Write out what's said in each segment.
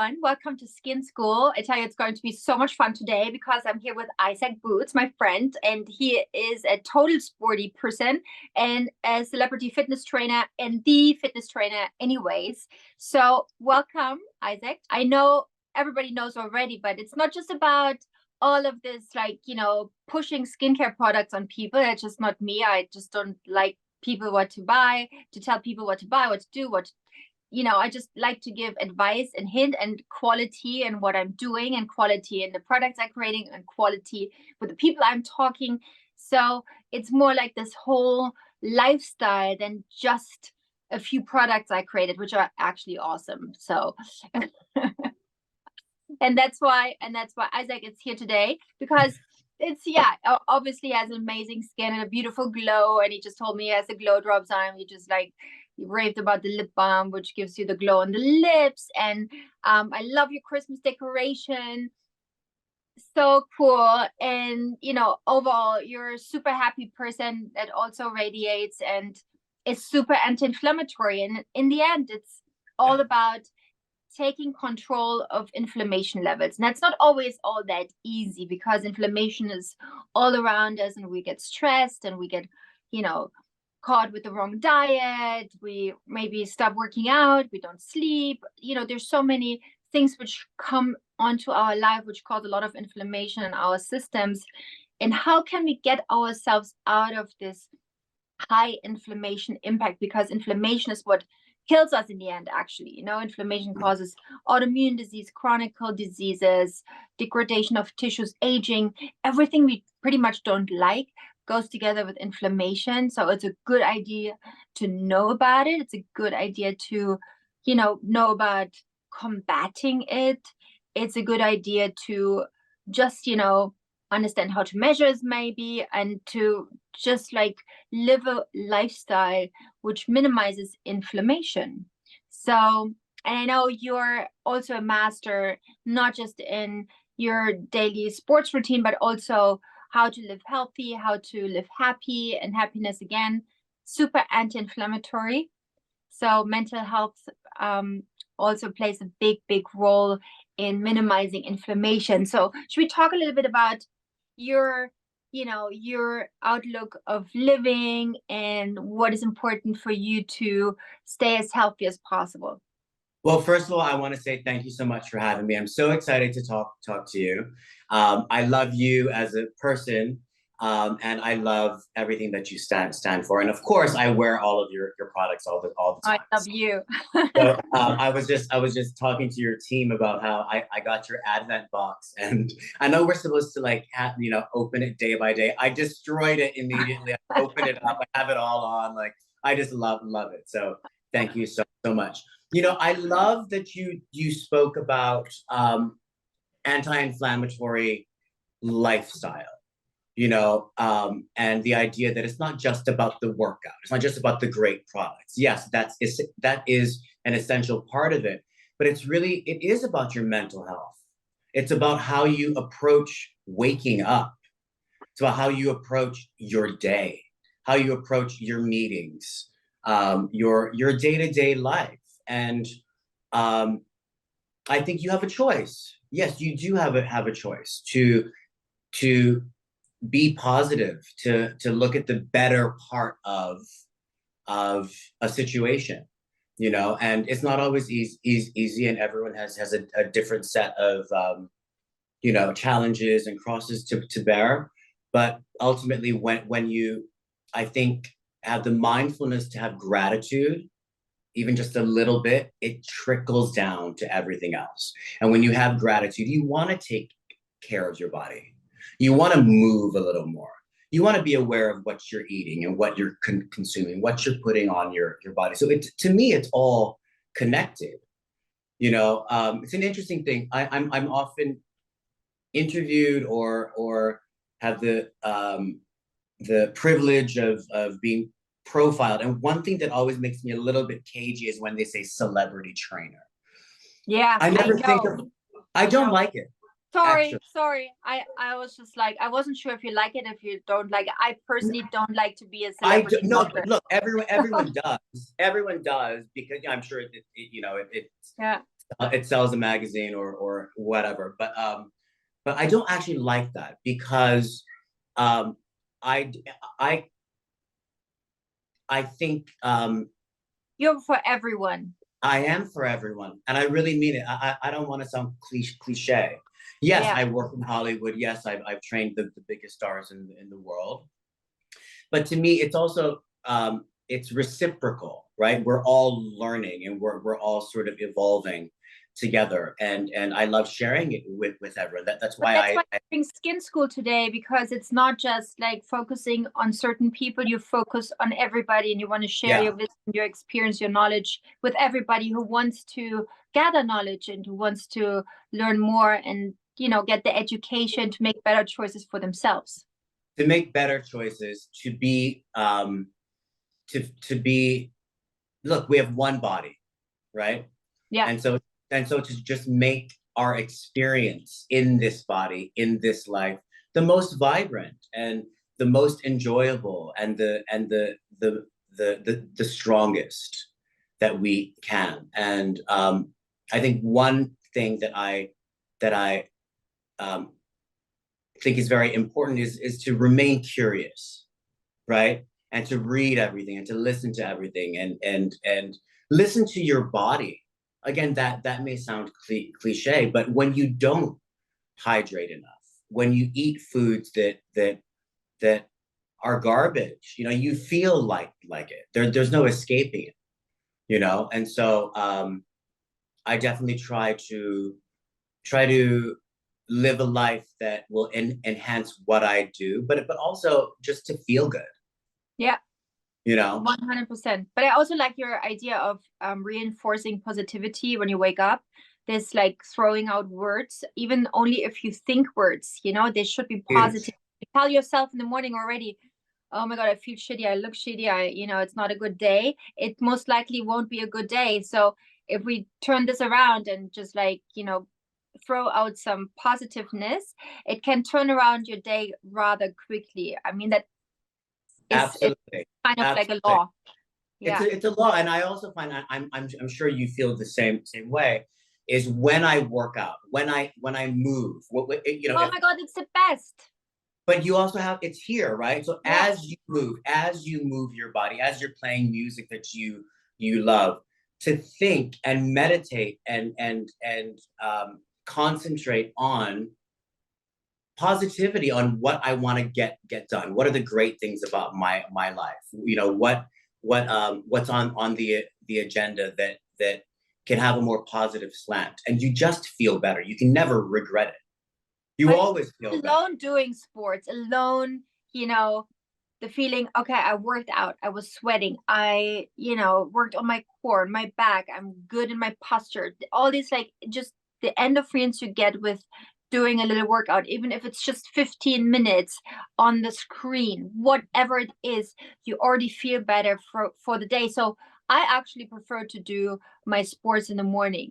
everyone. Welcome to Skin School. I tell you, it's going to be so much fun today because I'm here with Isaac Boots, my friend, and he is a total sporty person and a celebrity fitness trainer and the fitness trainer anyways. So welcome, Isaac. I know everybody knows already, but it's not just about all of this, like, pushing skincare products on people. It's just not me. I just don't like people what to buy, to tell people what to buy, what to do, I just like to give advice and hint and quality in what I'm doing and quality in the products I'm creating and quality with the people I'm talking. So it's more like this whole lifestyle than just a few products I created, which are actually awesome. So and that's why Isaac is here today, because obviously has amazing skin and a beautiful glow, and he just told me he has the glow drops on. He raved about the lip balm, which gives you the glow on the lips. And I love your Christmas decoration. So cool. And overall, you're a super happy person that also radiates and is super anti-inflammatory. And in the end, it's all about taking control of inflammation levels. And that's not always all that easy, because inflammation is all around us and we get stressed and we get, caught with the wrong diet. We maybe stop working out, we don't sleep. There's so many things which come onto our life, which cause a lot of inflammation in our systems. And how can we get ourselves out of this high inflammation impact? Because inflammation is what kills us in the end, actually. Inflammation causes autoimmune disease, chronic diseases, degradation of tissues, aging. Everything we pretty much don't like goes together with inflammation. So it's a good idea to know about it. It's a good idea to, know about combating it. It's a good idea to just, understand how to measure it maybe, and to just like live a lifestyle which minimizes inflammation. So, and I know you're also a master, not just in your daily sports routine, but also how to live healthy, how to live happy, and happiness, again, super anti-inflammatory. So mental health also plays a big role in minimizing inflammation. So should we talk a little bit about your outlook of living and what is important for you to stay as healthy as possible? Well, first of all, I want to say thank you so much for having me. I'm so excited to talk to you. I love you as a person, and I love everything that you stand for. And of course, I wear all of your products all the time. I love you. So I was just talking to your team about how I got your Advent box, and I know we're supposed to open it day by day. I destroyed it immediately. I opened it up. I have it all on. I just love it. So thank you so much. I love that you spoke about anti-inflammatory lifestyle, and the idea that it's not just about the workout. It's not just about the great products. Yes, that is an essential part of it, but it is about your mental health. It's about how you approach waking up. It's about how you approach your day, how you approach your meetings, your day-to-day life. And I think you have a choice. Yes, you do have a choice to be positive, to look at the better part of a situation, and it's not always easy, and everyone has a different set of challenges and crosses to bear. But ultimately, when you, I think, have the mindfulness to have gratitude, even just a little bit, it trickles down to everything else. And when you have gratitude, you want to take care of your body. You want to move a little more. You want to be aware of what you're eating and what you're consuming, what you're putting on your body. So to me, it's all connected. It's an interesting thing. I'm often interviewed or have the privilege of being profiled. And one thing that always makes me a little bit cagey is when they say celebrity trainer. Yeah, I don't like it. Sorry. I was just like, I wasn't sure if you like it, if you don't like it. I personally don't like to be a celebrity. No, look, everyone does. Everyone does, because I'm sure it's it sells a magazine or whatever. But I don't actually like that because um, I I I think You're for everyone. I am for everyone, and I really mean it. I don't want to sound cliche. Yes, Yeah. I work in Hollywood. Yes, I've trained the biggest stars in the world. But to me, it's also it's reciprocal, right? We're all learning and we're all sort of evolving together, and I love sharing it with everyone. That's But why that's why I I'm doing skin school today, because it's not just like focusing on certain people. You focus on everybody, and you want to share your yeah. wisdom, your experience, your knowledge with everybody who wants to gather knowledge and who wants to learn more and, get the education to make better choices for themselves. To make better choices, to be look, we have one body, right? Yeah. And so to just make our experience in this body, in this life, the most vibrant and the most enjoyable and the strongest that we can. And I think one thing that I um, think is very important is to remain curious, right? And to read everything and to listen to everything and listen to your body. Again, that may sound cliche, but when you don't hydrate enough, when you eat foods that are garbage, you feel like it. There's no escaping it. And so I definitely try to live a life that will enhance what I do, but also just to feel good. Yeah. You know, 100%. But I also like your idea of reinforcing positivity when you wake up. This like throwing out words, even only if you think words, they should be positive. huge. You tell yourself in the morning already, oh my God, I feel shitty. I look shitty. It's not a good day. It most likely won't be a good day. So if we turn this around and just like, throw out some positiveness, it can turn around your day rather quickly. I mean, that it's Absolutely, kind of like a absolutely. law. It's Yeah. a, it's a law, and I also find I'm sure you feel the same way. Is when I work out, when I move, Oh if my God, it's the best. but you also have it's here, right? So Yeah. as you move your body, as you're playing music that you love, to think and meditate and concentrate on positivity, on what I want to get done. What are the great things about my life? What's on the agenda that can have a more positive slant, and you just feel better. You can never regret it. You But always feel better. alone doing sports, alone, the feeling, okay, I worked out, I was sweating, I, worked on my core, my back, I'm good in my posture. All these, like, just the endorphins you get with doing a little workout, even if it's just 15 minutes on the screen, whatever it is, you already feel better for the day. So I actually prefer to do my sports in the morning,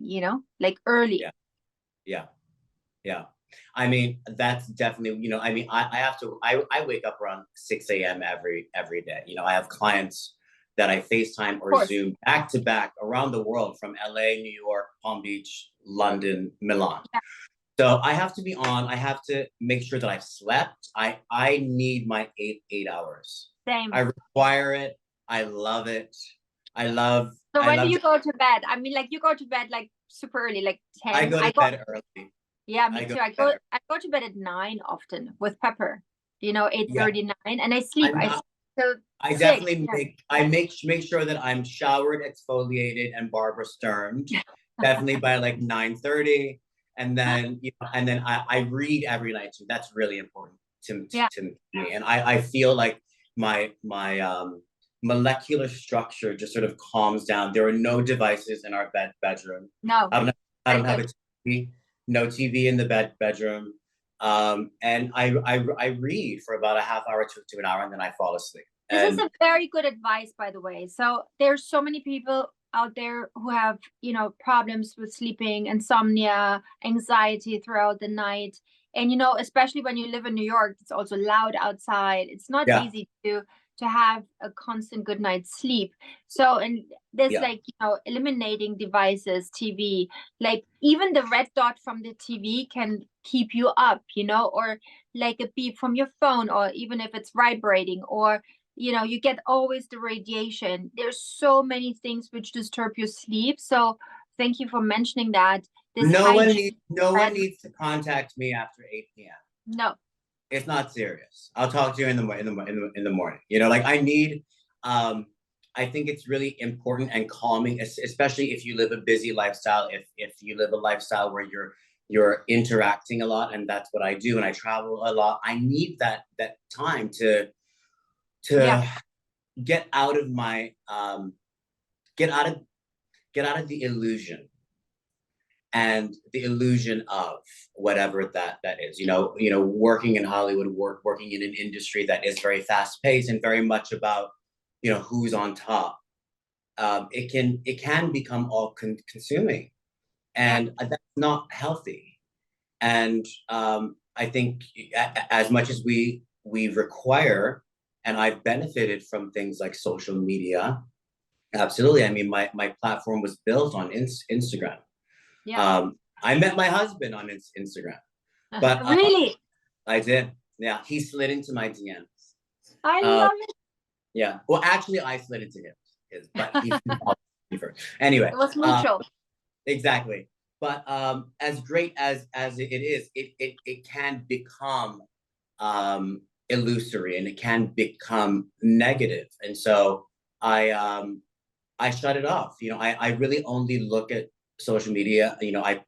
like early. Yeah, yeah, yeah. I mean, that's definitely, I mean, I have to, I wake up around 6 a.m. every day. I have clients that I FaceTime Of or course. Zoom back to back around the world, from LA, New York, Palm Beach, London, Milan. Yeah, So I have to be on. I have to make sure that I've slept. I need my eight hours. I same. require it. I love it. I love So I when do love you go to bed? I mean, like you go to bed like super early, like I 10. go to bed early. Yeah, I me go too. to bed early. I go to bed at 9 often with Pepper, Yeah. 8:39, and I sleep. I'm I not sleep till I 6. definitely make sure that I'm showered, exfoliated, and Barbara Sturmed, definitely by like 9:30. And then I read every night too. That's really important to Yeah. to me. And I feel like my molecular structure just sort of calms down. There are no devices in our bedroom. No, I don't I very don't have good. a TV, no TV in the bedroom. And I read for about a half hour to an hour, and then I fall asleep. This is And a very good advice, by the way. So there's so many people out there who have, problems with sleeping, insomnia, anxiety throughout the night. And, especially when you live in New York, it's also loud outside. It's not yeah, easy to to have a constant good night's sleep. So, and there's Yeah. like, eliminating devices, TV, like even the red dot from the TV can keep you up, or like a beep from your phone, or even if it's vibrating, or you get always the radiation. There's so many things which disturb your sleep. So thank you for mentioning that. This hygiene. No one needs to contact me after 8 p.m. No. It's not serious. I'll talk to you in the morning. Like I need. I think it's really important and calming, especially if you live a busy lifestyle. If you live a lifestyle where you're interacting a lot, and that's what I do, and I travel a lot. I need that time to Yeah. get out of my get out of the illusion and the illusion of whatever that is. Working in Hollywood, working in an industry that is very fast paced and very much about who's on top. It can become all consuming, and that's not healthy. And I think as much as we require, and I've benefited from things like social media. Absolutely. I mean, my platform was built on Instagram. Yeah. I met my husband on Instagram, but Really? I did. Yeah, he slid into my DMs. I love it. Yeah. Well, actually, I slid into his, but he first. Anyway, It was mutual. Exactly. But as great as it is, it can become illusory, and it can become negative. And so I shut it off. I really only look at social media.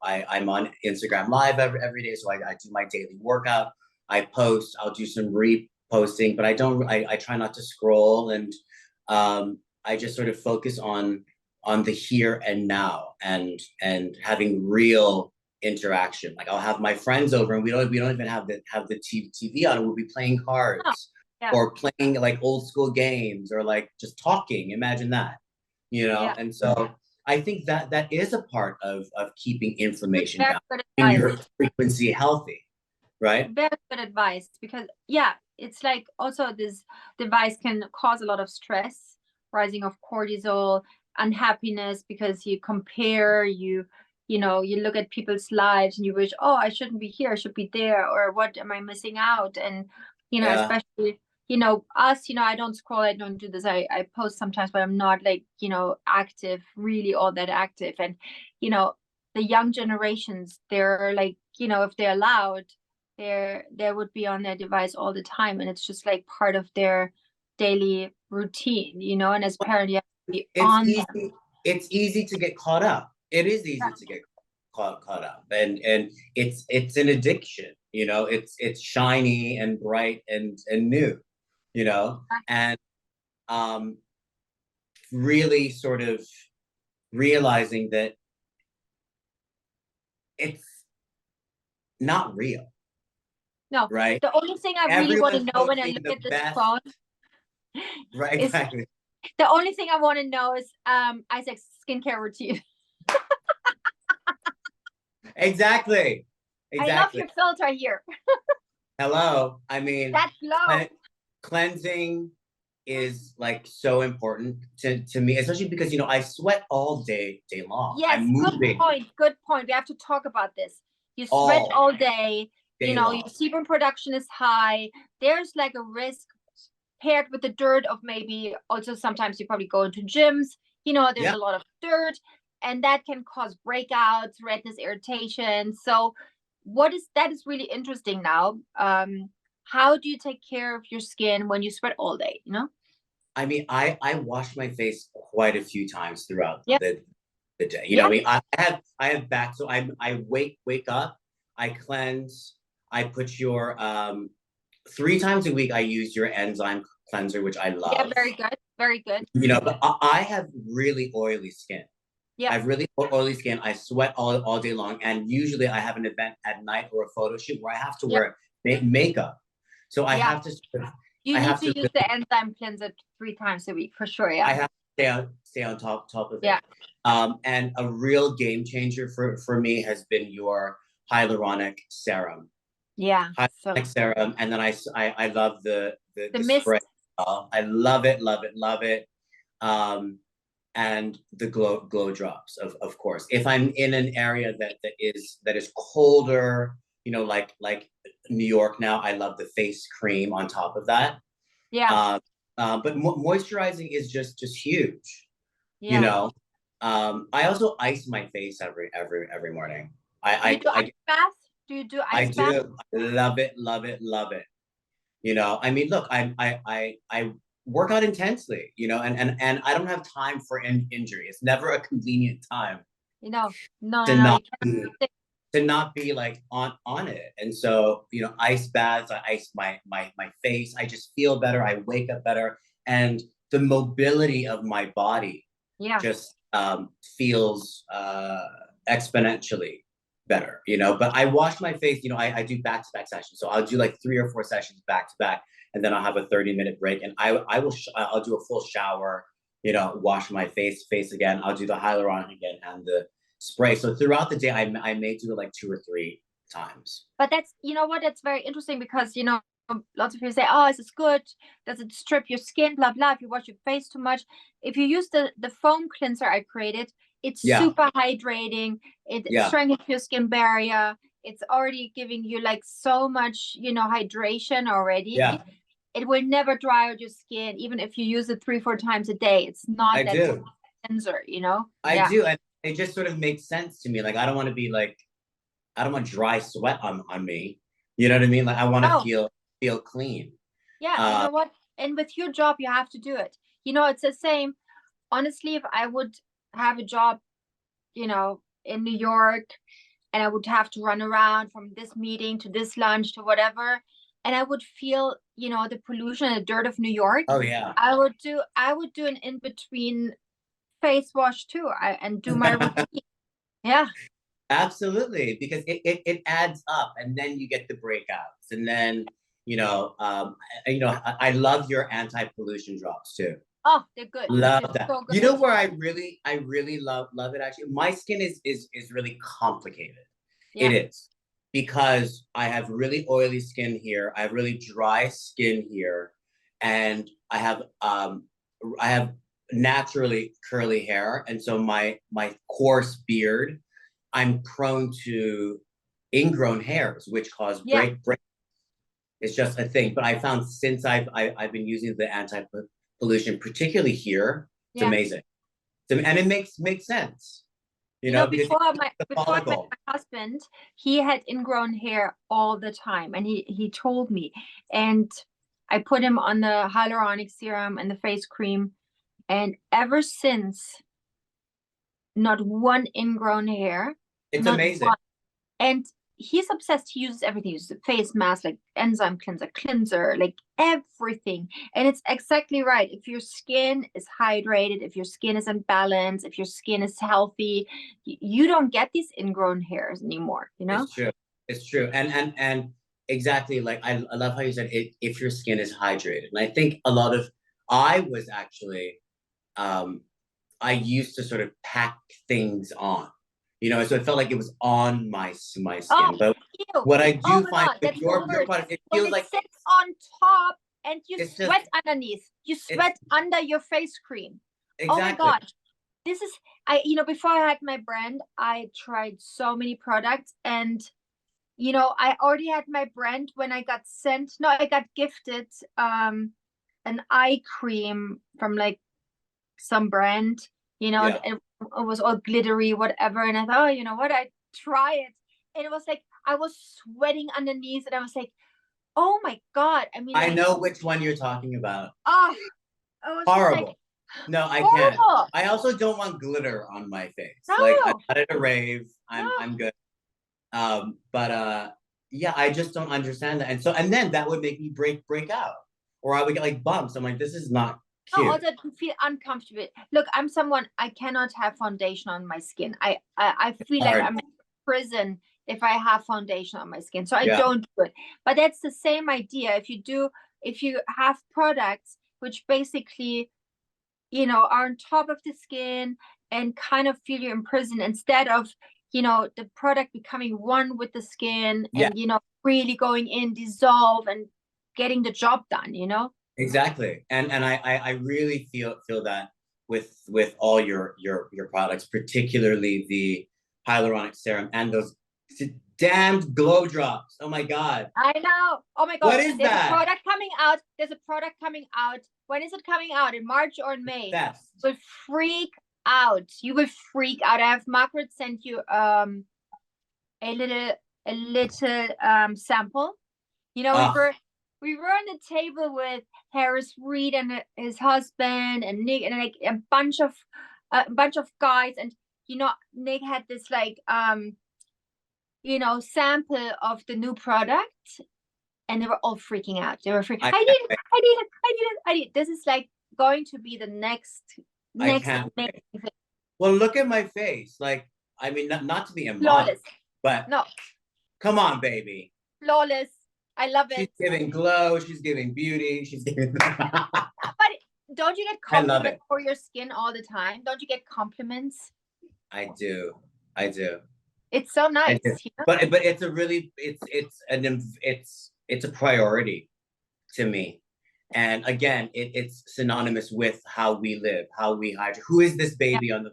I'm on Instagram Live every day, so I do my daily workout. I post. I'll do some reposting, but I don't. I try not to scroll, and I just sort of focus on the here and now, and having real interaction. Like I'll have my friends over, and we don't even have the TV on. We'll be playing cards, yeah. or playing like old school games, or like just talking. Imagine that. Yeah. And so I think that is a part of keeping inflammation Very down good and advice. your frequency healthy, right? Very good advice, because it's like also this device can cause a lot of stress, rising of cortisol, unhappiness, because you compare, you look at people's lives and you wish, oh, I shouldn't be here, I should be there, or what am I missing out? And Yeah. especially us, I don't scroll, I don't do this, I post sometimes, but I'm not like active, really all that active. And the young generations, they're like, if they're allowed, they would be on their device all the time, and it's just like part of their daily routine, and as parents you have to be on them. It's easy to get caught up. It is easy to get caught up, and it's an addiction. It's shiny and bright and new, and really sort of realizing that it's not real. No, right. The only thing I really want to know when I look at this phone, right, exactly. The only thing I want to know is Isaac's skincare routine. Exactly. I love your filter here. Hello. I mean, that glow. Cleansing is like so important to me, especially because I sweat all day long. Yes, good point. We have to talk about this. You sweat all day long. Your sebum production is high. There's like a risk paired with the dirt of maybe also sometimes you probably go into gyms, there's a lot of dirt, and that can cause breakouts, redness, irritation. So that is really interesting now. How do you take care of your skin when you sweat all day, I mean, I wash my face quite a few times throughout the day. I mean, I have back, so I wake up, I cleanse, I put your 3 times a week I use your enzyme cleanser, which I love. Yeah, very good. Very good. But I have really oily skin. Yeah. I have really oily skin. I sweat all day long. And usually I have an event at night or a photo shoot where I have to wear makeup. So I have to You need to use the enzyme cleanser 3 times a week for sure. Yeah. I have to stay on top of it. Yeah. And a real game changer for me has been your hyaluronic serum. Yeah. Hyaluronic serum, and then I love the mist. spray. well. I love it, love it, love it. And the glow drops, of course. If I'm in an area that is colder, like New York now, I love the face cream on top of that. Yeah. But moisturizing is just huge, you Yeah. know. I also ice my face every morning. Do you do ice bath? Do you do I ice bath? do love it, love it, love it. I mean, look, I work out intensely, and I don't have time for injury. It's never a convenient time No, no, to no, no. not You cannot be, stick. to not be like on it. And so, ice baths, I ice my face. I just feel better. I wake up better, and the mobility of my body Yeah. just feels exponentially better. But I wash my face. I do back-to-back sessions, so I'll do like 3 or 4 sessions back to back, and then I'll have a 30-minute break, and I'll do a full shower. Wash my face again. I'll do the hyaluronic again and the spray. So throughout the day, I may do it like 2 or 3 times. But that's, you know what, that's very interesting because, lots of people say, oh, is this good? Does it strip your skin? Blah, blah. If you wash your face too much. If you use the foam cleanser I created, it's Yeah, super hydrating. It yeah, strengthens your skin barrier. It's already giving you like so much, hydration already. yeah. It will never dry out your skin, even if you use it 3, 4 times a day. It's not I that do. cleanser. I Yeah. do, and it just sort of makes sense to me. Like I don't want dry sweat on me. You know what I mean? Like I want to Oh, feel clean. yeah. You Uh, know what? And with your job, you have to do it. It's the same. Honestly, if I would have a job, in New York, and I would have to run around from this meeting to this lunch to whatever, and I would feel, the pollution and the dirt of New York, oh yeah. I would do an in-between face wash too. And do my routine. Yeah. Absolutely, because it adds up, and then you get the breakouts, and then I love your anti-pollution drops too. Oh, they're good. They're Love that. so You good. know where I really love it actually. My skin is really complicated. It Yeah. is because I have really oily skin here. I have really dry skin here, and I have naturally curly hair, and so my coarse beard, I'm prone to ingrown hairs, which cause Yeah. break. It's just a thing. But I found since I've been using the anti pollution, particularly here, it's Yeah. amazing. And it makes sense, because Before the I met follicle. my husband, he had ingrown hair all the time, and he told me, and I put him on the hyaluronic serum and the face cream, and ever since, not one ingrown hair, It's not amazing. one. And he's obsessed. He uses everything. He uses a face mask, like enzyme cleanser, like everything. And it's exactly right. If your skin is hydrated, if your skin is in balance, if your skin is healthy, you don't get these ingrown hairs anymore, It's true. It's true. And exactly, like I love how you said it, if your skin is hydrated. And I think I was actually um I used to sort of pack things on, so it felt like it was on my Oh, skin. But ew. what I Oh do my find God, with that's the your worst. product, it When feels it like sits on top and you it's just sweat underneath, you it's sweat under your face cream. Oh my exactly. God. This is, before I had my brand, I tried so many products, and I already had my brand when I got sent. No, I got gifted an eye cream from like some brand, Yeah. it was all glittery, whatever. And I thought, oh, you know what? I try it. And it was like I was sweating underneath, and I was like, oh my God. I mean, I like, know which one you're talking about. oh, I was just like, Horrible. No, I can't. horrible. I also don't want glitter on my face. Like I'm No, not at a rave. I'm no. I'm good. But yeah, I just don't understand that. And then that would make me break out. Or I would get like bumps. I'm like, this is not No, cute. also to feel uncomfortable. Look, I'm someone, I cannot have foundation on my skin. I feel like Hard. I'm in prison if I have foundation on my skin. So I Yeah. don't do it. But that's the same idea. If you have products which basically, are on top of the skin and kind of feel you in prison, instead of, the product becoming one with the skin Yeah. and, really going in, dissolve and getting the job done. Exactly. And I really feel that with all your products, particularly the hyaluronic serum and those damned glow drops. Oh my God. I know. Oh my God. What is There's a that? product coming out. There's a product coming out. When is it coming out? In March or in May? Best. You will freak out. You will freak out. I have Margaret sent you a little sample. You know, Oh, we were on the table with Harris Reed and his husband and Nick and like a bunch of guys, and you know Nick had this like you know sample of the new product, and they were all freaking out. They were freaking. I I can't did it. wait. I did it. I did it. I did it. This is like going to be the I next can't amazing wait. thing. Well, look at my face. Like, I mean, not to be a model, Flawless. but No, come on, baby. flawless. I love She's it. giving glow. She's giving beauty. She's giving. But don't you get I love compliments it. for your skin all the time? Don't you get compliments? I do. I do. It's so I nice, do. you know? But it's a really it's a priority to me. And again, it's synonymous with how we live, how we hydrate. Who is this Yeah. baby on the?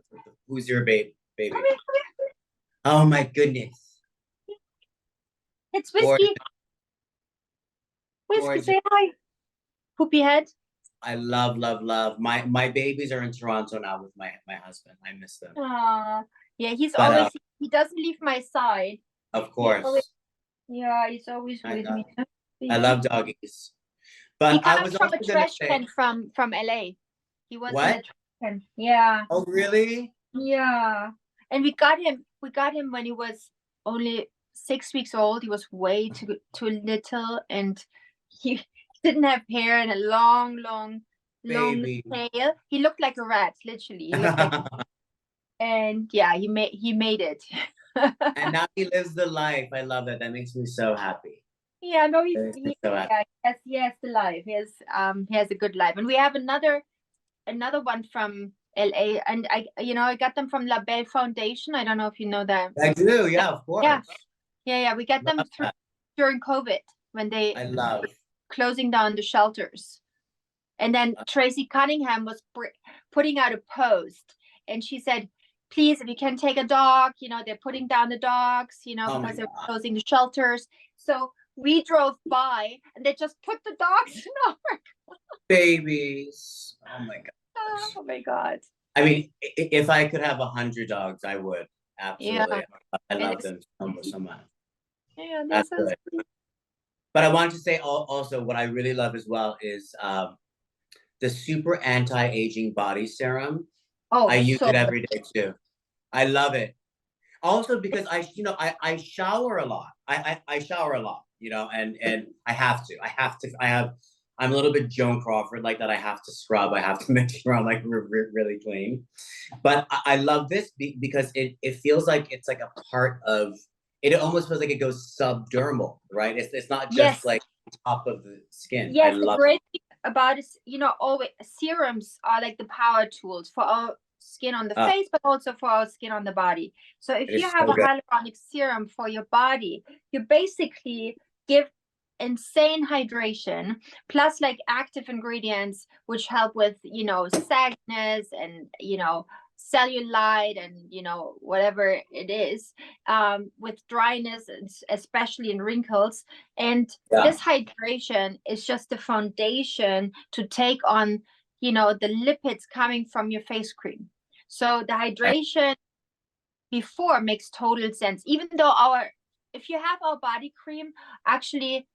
Who's your baby? Come here, come here. Oh my goodness, It's gorgeous, Whiskey. Whiskey, gorgeous. say hi. Poopy head. I love. My babies are in Toronto now with my husband. I miss them. Yeah, he's But always, he doesn't leave my side. of He's always, course, yeah, he's always I with me. know. I love doggies. But He I comes was from also a gonna trash say, can from LA. He was in a what? trash can. Yeah. Oh, really? Yeah. And we got him when he was only 6 weeks old. He was way too little, and he didn't have hair and a long Baby. tail. He looked like a rat, literally. He looked like, and yeah, he made it. And now he lives the life. I love it. That makes me so happy. Yeah, no, That makes me so happy. yeah, he has the life. He has a good life. And we have another one from LA, and I got them from La Belle Foundation. I don't know if you know that. I do, yeah, of Yeah, course. yeah. We got them Love that. during COVID when they I love. closing down the shelters. And then Tracy Cunningham was putting out a post, and she said, please, if you can take a dog, they're putting down the dogs, Oh my because they're God. closing the shelters. So we drove by and they just put the dogs in our. Babies. Oh my God. Oh my God. I mean, if I could have 100 dogs, I would. Yeah. Absolutely. I love them so much. Yeah, That's this is. good. But I wanted to say also what I really love as well is the super anti-aging body serum. Oh, I use so it every day too. I love it. Also because I shower a lot. I shower a lot, and I have to. I'm a little bit Joan Crawford like that. I have to scrub. I have to make sure I'm like really clean. But I love this because it feels like it's like a part of it. Almost feels like it goes subdermal, right? It's not just yes. like top of the skin. I Yes, the love great thing about is, always serums are like the power tools for our skin on the it. face, but also for our skin on the body. So if It you is have so a good. hyaluronic serum for your body, you basically give insane hydration plus like active ingredients which help with sagness and cellulite and whatever it is, with dryness, especially in wrinkles. And Yeah. this hydration is just the foundation to take on the lipids coming from your face cream. So the hydration before makes total sense, even though if you have our body cream, actually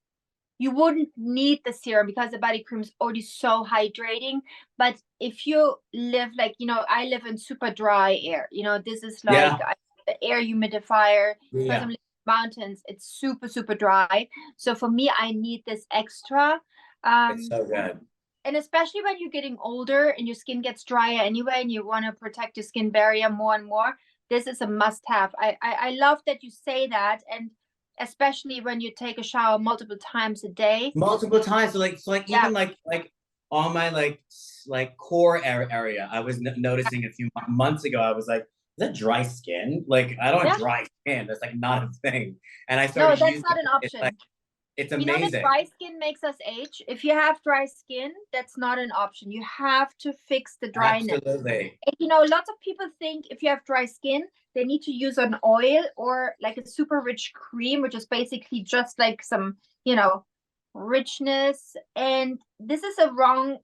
you wouldn't need the serum because the body cream is already so hydrating. But if you live like, I live in super dry air, this is like the air humidifier, because I'm living in the mountains, it's super dry. So for me, I need this extra. It's so good. And especially when you're getting older and your skin gets drier anyway, and you want to protect your skin barrier more and more, this is a must have. I love that you say that. And especially when you take a shower multiple times a day. Multiple times. So even like on my like core area, I was noticing a few months ago, I was like, is that dry skin? Like I don't have dry skin. That's like not a thing. And I started No, that's using not an option. It's You know that amazing. dry skin makes us age. If you have dry skin, that's not an option. You have to fix the dryness. Absolutely. And, lots of people think if you have dry skin, they need to use an oil or like a super rich cream, which is basically just like some, richness. And this is a wrong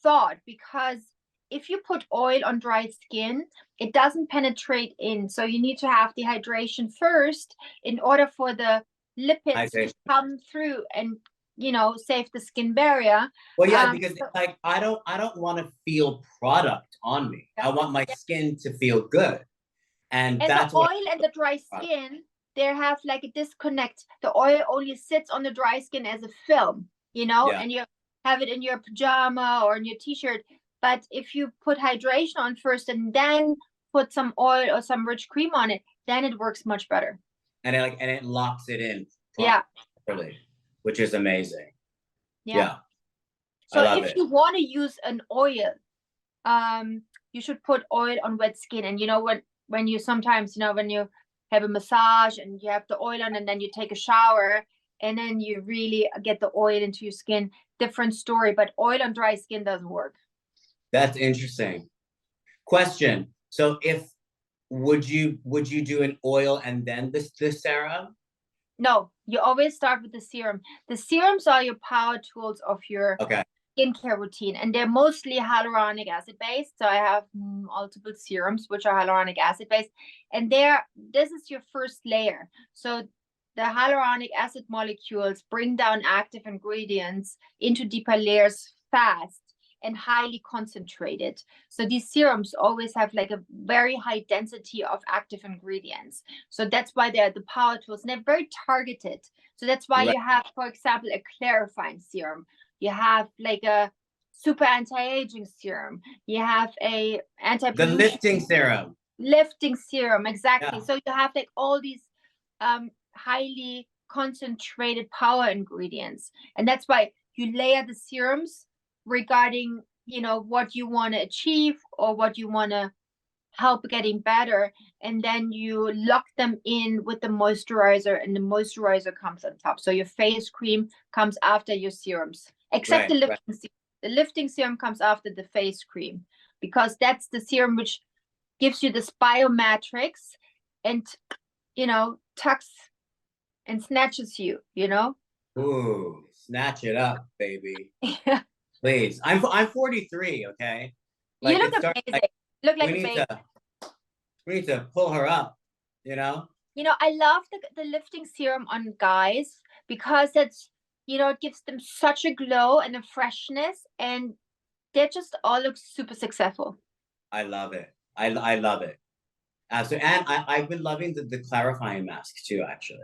thought, because if you put oil on dry skin, it doesn't penetrate in. So you need to have dehydration first in order for the lipids to come through and save the skin barrier. Well, yeah, because like I don't want to feel product on me. I want my skin to feel good. And that's the oil and the dry skin, they have like a disconnect. The oil only sits on the dry skin as a film, and you have it in your pajama or in your t-shirt. But if you put hydration on first and then put some oil or some rich cream on it, then it works much better. And it locks it in properly, which is amazing. Yeah. So if you want to use an oil, you should put oil on wet skin. And when you sometimes, when you have a massage and you have the oil on and then you take a shower and then you really get the oil into your skin, different story. But oil on dry skin doesn't work. That's interesting. Question. So would you do an oil and then the serum? No, you always start with the serum. The serums are your power tools of your skincare routine, and they're mostly hyaluronic acid based. So I have multiple serums which are hyaluronic acid based, and this is your first layer. So the hyaluronic acid molecules bring down active ingredients into deeper layers fast and highly concentrated. So these serums always have like a very high density of active ingredients. So that's why they're the power tools, and they're very targeted. So that's why you have, for example, a clarifying serum. You have like a super anti-aging serum. You have a the lifting serum. Lifting serum, exactly. Yeah. So you have like all these highly concentrated power ingredients. And that's why you layer the serums regarding what you want to achieve or what you want to help getting better, and then you lock them in with the moisturizer, and the moisturizer comes on top. So your face cream comes after your serums, except the lifting serum. The lifting serum comes after the face cream, because that's the serum which gives you this biomatrix and tucks and snatches you. Ooh, snatch it up, baby. Please. I'm 43, okay? Like, you look amazing. Look like a baby. We need to pull her up, I love the lifting serum on guys, because it's, it gives them such a glow and a freshness, and they just all look super successful. I love it. I love it. So, and I've been loving the clarifying mask too, actually.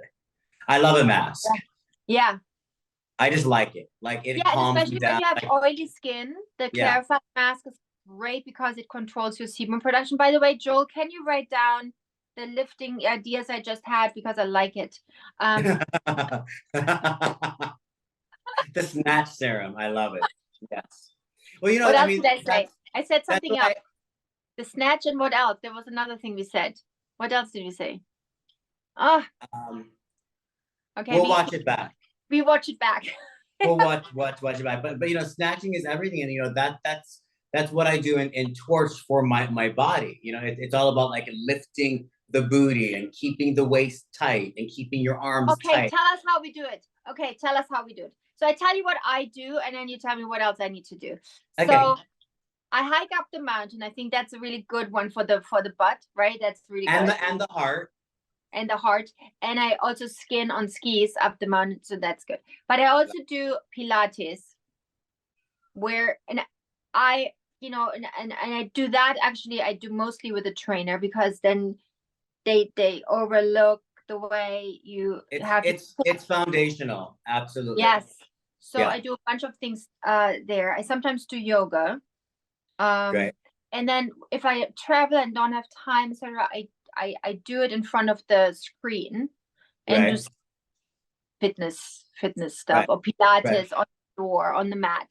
I love a mask. Yeah. I just like it. Like it calms me down. Especially when you have oily skin, the clarifying mask is great because it controls your sebum production. By the way, Joel, can you write down the lifting ideas I just had, because I like it? The snatch serum. I love it. Yes. Well, what else did I say? I said something else. The snatch, and what else? There was another thing we said. What else did we say? Okay. We'll watch it back. We watch it back. We'll watch it back. But snatching is everything, and that's what I do in Torch for my body. It's all about like lifting the booty and keeping the waist tight and keeping your arms tight. Okay, tell us how we do it. Okay, tell us how we do it. So I tell you what I do, and then you tell me what else I need to do. Okay. So I hike up the mountain. I think that's a really good one for the butt, right? That's really good. And the heart. And the heart. And I also skin on skis up the mountain, so that's good. But I also do Pilates, and I do that. Actually, I do mostly with a trainer, because then they overlook the way you have. It's foundational. Absolutely. Yes. So I do a bunch of things there. I sometimes do yoga. Great. And then if I travel and don't have time, etc., I do it in front of the screen and do fitness stuff, or Pilates on the floor, on the mat.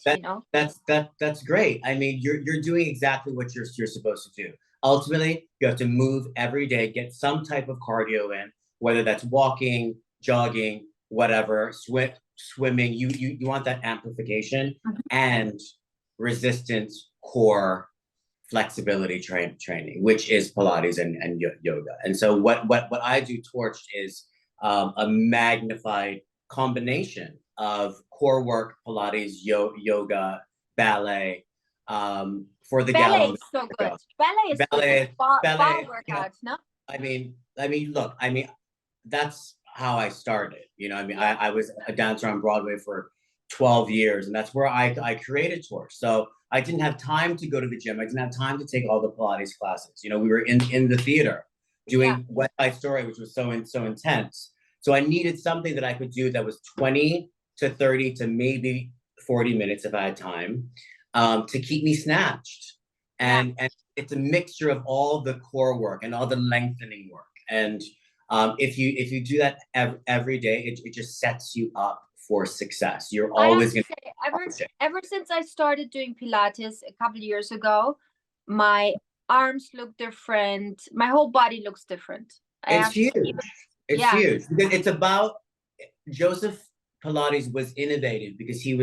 That's great. I mean, you're doing exactly what you're supposed to do. Ultimately, you have to move every day, get some type of cardio in, whether that's walking, jogging, whatever, swimming. You want that amplification and resistance core flexibility training, which is Pilates and yoga. And so what I do torched is a magnified combination of core work, Pilates, yoga, ballet, for the gal Ballet on is so good. Ballet is ballet, good. Bar you know, workouts, no? look, that's how I started. I was a dancer on Broadway for 12 years, and that's where I created Torch. So I didn't have time to go to the gym. I didn't have time to take all the Pilates classes. We were in the theater doing West Side Story, which was so intense. So I needed something that I could do that was 20 to 30 to maybe 40 minutes if I had time, to keep me snatched. And it's a mixture of all the core work and all the lengthening work. And if you do that every day, it just sets you up for success. You're always going to say, ever since I started doing Pilates a couple of years ago, my arms look different. My whole body looks different. It's huge. It's huge. It's about Joseph Pilates was innovative because he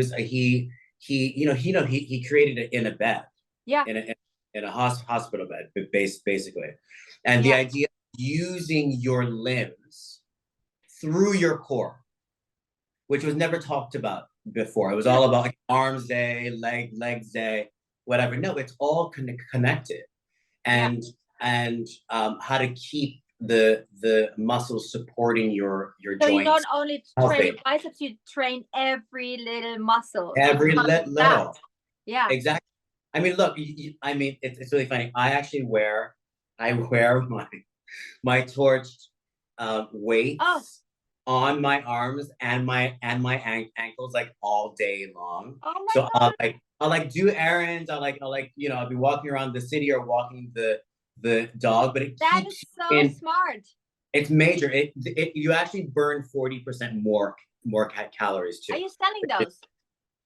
created it in a bed. Yeah. In a hospital bed, basically. And the idea of using your limbs through your core, which was never talked about before. It was all about like arms day, legs day, whatever. No, it's all connected. And how to keep the muscles supporting your joints. So you don't only train biceps, you train every little muscle. Every little. Yeah. Exactly. Look, it's really funny. I wear my torched weights on my arms and my ankles like all day long. Oh my God. I'll do errands. I'll be walking around the city or walking the dog, but that is so smart. It's major. You actually burn 40% more calories too. Are you selling those?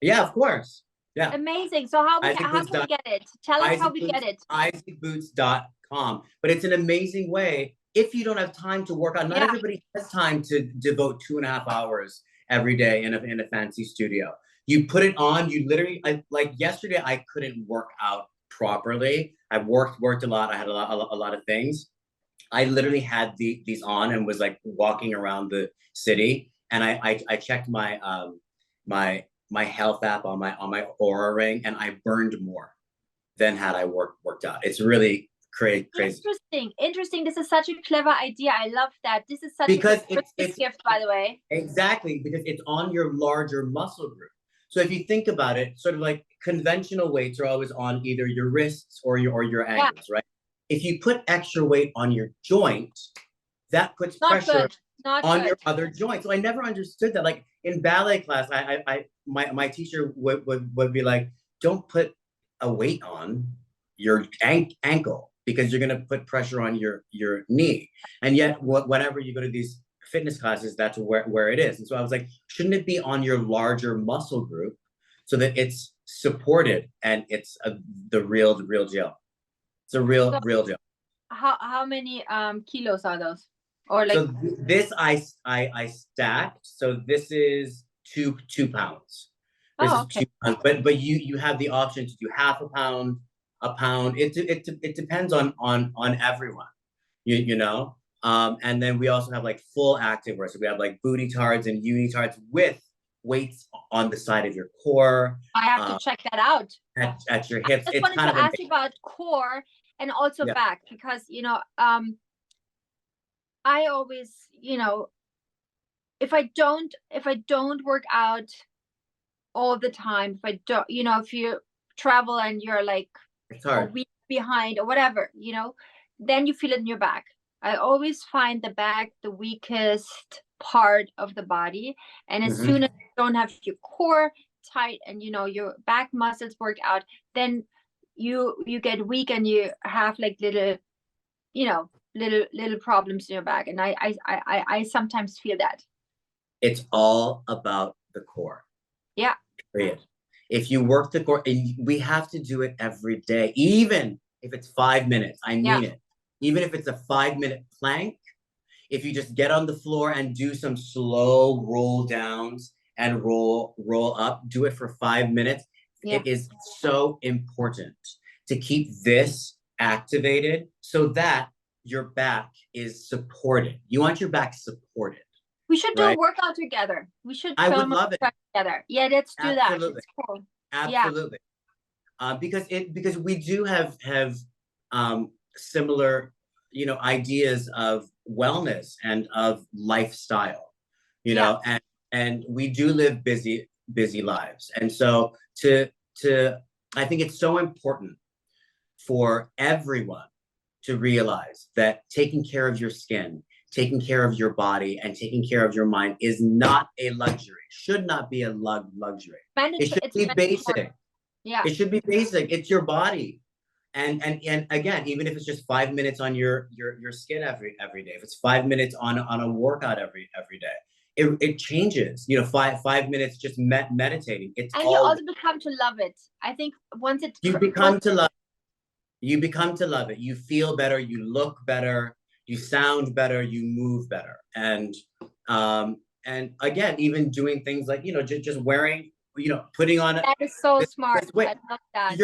Yeah, of course. Yeah. Amazing. So how can we get it? Tell us how we get it. IsaacBoots.com. But it's an amazing way if you don't have time to work out. Not everybody has time to devote 2.5 hours every day in a fancy studio. You put it on, you literally, like yesterday, I couldn't work out properly. I worked a lot. I had a lot of things. I literally had these on and was like walking around the city. And I checked my health app on my Aura ring, and I burned more than had I worked out. It's really crazy. Interesting. This is such a clever idea. I love that. This is such a Christmas gift, by the way. Exactly, because it's on your larger muscle group. So if you think about it, sort of like conventional weights are always on either your wrists or your ankles, right? If you put extra weight on your joint, that puts pressure on your other joints. So I never understood that. Like in ballet class, my teacher would be like, don't put a weight on your ankle because you're going to put pressure on your knee. And yet whenever you go to these fitness classes, that's where it is. And so I was like, shouldn't it be on your larger muscle group so that it's supported and it's the real deal? It's a real deal. How many kilos are those? Or like, so this I stacked. So this is 2 pounds. This is 2 pounds. But you have the option to do half a pound, a pound. It depends on everyone. You know. And then we also have like full active wear. So we have like booty tards and unitards with weights on the side of your core. I have to check that out. At your hips. I just wanted to ask you about core and also back, because I always, if I don't work out all the time, if I don't, if you travel and you're like a week behind or whatever, then you feel it in your back. I always find the back the weakest part of the body. And as soon as you don't have your core tight and, your back muscles work out, then you get weak and you have like little problems in your back. And I sometimes feel that. It's all about the core. Yeah. Period. If you work the core, and we have to do it every day, even if it's 5 minutes, I mean it. Even if it's a 5-minute plank, if you just get on the floor and do some slow roll downs and roll up, do it for 5 minutes. Yeah. It is so important to keep this activated so that your back is supported. You want your back supported. We should do a right? workout together. We should I would film love it. together. Yeah, let's do that. Absolutely. It's cool. Absolutely. Yeah. Because we do have similar, ideas of wellness and of lifestyle, and we do live busy lives. And so I think it's so important for everyone to realize that taking care of your skin, taking care of your body, and taking care of your mind is not a luxury, should not be a luxury. It should be basic. Yeah. It should be basic. It's your body. And again, even if it's just 5 minutes on your skin every day, if it's 5 minutes on a workout every day, it changes. 5 minutes just meditating. It's and all you also become to love it. I think once it you become to love. You become to love it. You feel better. You look better. You sound better. You move better. And again, even doing things like just wearing, putting on. That is so smart. I love that.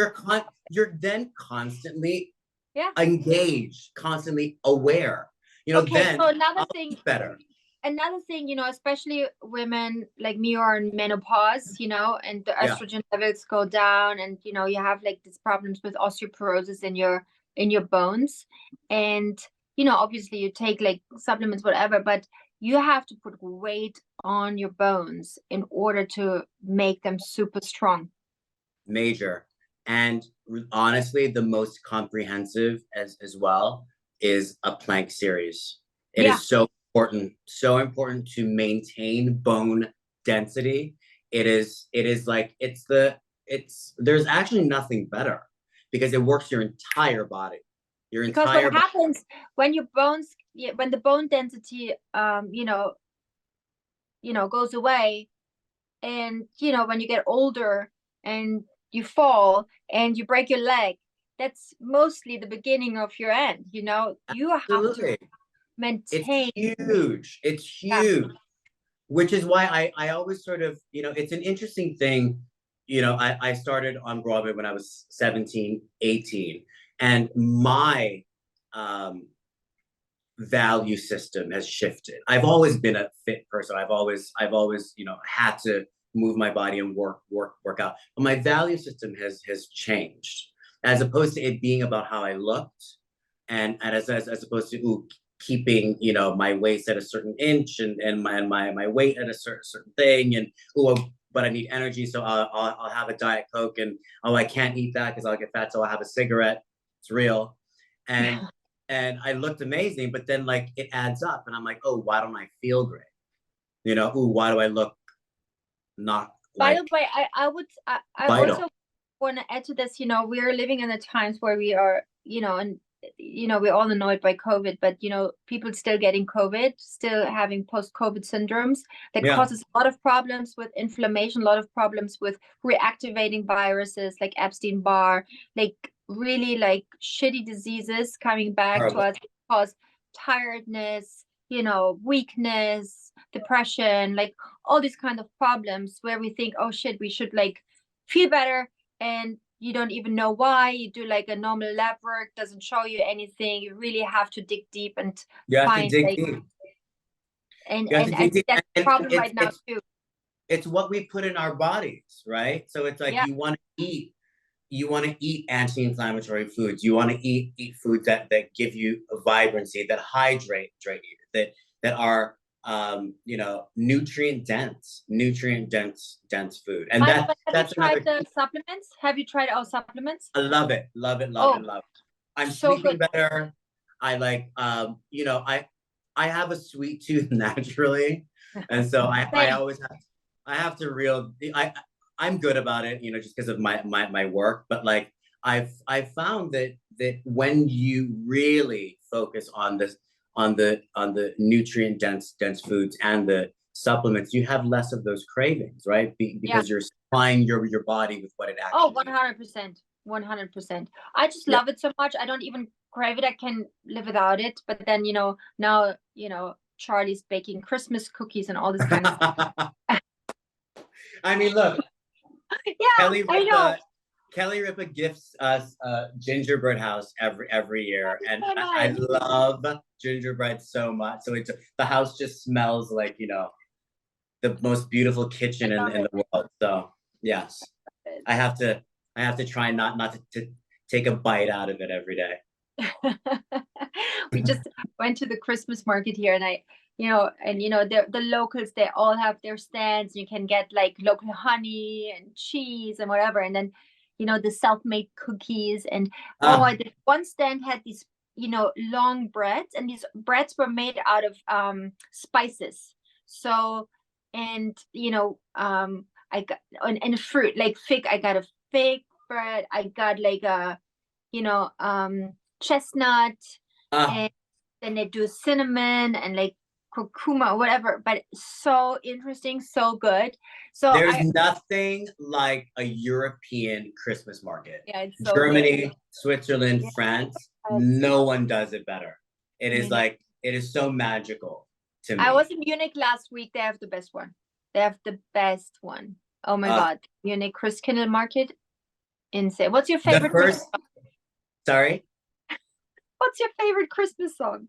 You're then constantly yeah engaged, constantly aware. Okay, then so another thing better. Another thing, especially women like me are in menopause, and the estrogen levels go down, and you have like these problems with osteoporosis in your bones, and obviously you take like supplements, whatever, but you have to put weight on your bones in order to make them super strong. Major. And honestly, the most comprehensive as well is a plank series. It is so important to maintain bone density. There's actually nothing better because it works your entire body. Because what happens when your bones, when the bone density, goes away, and when you get older and you fall and you break your leg, that's mostly the beginning of your end. You have to maintain. It's huge. Which is why I always sort of, it's an interesting thing. I started on Broadway when I was 17, 18, and my value system has shifted. I've always been a fit person. I've always had to move my body and work out. But my value system has changed, as opposed to it being about how I looked, and as opposed to keeping my waist at a certain inch and my weight at a certain thing, and but I need energy, so I'll have a Diet Coke, and I can't eat that because I'll get fat, so I'll have a cigarette. It's real. And I looked amazing, but then like it adds up, and I'm like, oh, why don't I feel great? Why do I look not? By the way, I also want to add to this. We are living in the times where we are, and we're all annoyed by COVID, but people still getting COVID, still having post-COVID syndromes that causes a lot of problems with inflammation, a lot of problems with reactivating viruses like Epstein-Barr, like really like shitty diseases coming back to us, cause tiredness, weakness, depression, like all these kind of problems where we think, oh shit, we should like feel better, and you don't even know why. You do like a normal lab work, doesn't show you anything. You really have to dig deep and find like, deep. And I think that's the problem right now too. It's what we put in our bodies, right? So it's like you want to eat anti-inflammatory foods. You want to eat foods that give you a vibrancy, that hydrate you, that are nutrient dense food. And have you tried the supplements? Have you tried our supplements? I love it. I'm so sleeping better. I like I have a sweet tooth naturally, and so I always have to I'm good about it, just because of my work. But like I've found that when you really focus on this, on the nutrient dense foods and the supplements, you have less of those cravings, right? Because you're supplying your body with what it actually. 100%. I just love it so much. I don't even crave it. I can live without it. But then, now, Charlie's baking Christmas cookies and all this kind of stuff. I mean, look, Yeah, I know. Kelly Ripa gifts us a gingerbread house every year, and So I nice. love gingerbread so much. So the house just smells like the most beautiful kitchen I love in it. the world. So yes, I have to try not to take a bite out of it every day. We just went to the Christmas market here, and the locals, they all have their stands. You can get like local honey and cheese and whatever, and then the self-made cookies. And the one stand had these long breads, and these breads were made out of spices. So, and I got and fruit like fig. I got a fig bread. I got like a chestnut, uh, and then they do cinnamon and like curcuma or whatever, but so interesting, so good. So there's nothing like a European Christmas market. Yeah, it's so Germany, good. Switzerland, Yeah. France, no one does it better. It is Munich. like, it is so magical to me. I was in Munich last week. They have the best one. They have the best one. Oh my God. Munich Christkindl market. Insane. What's your favorite Christmas song? Sorry? What's your favorite Christmas song?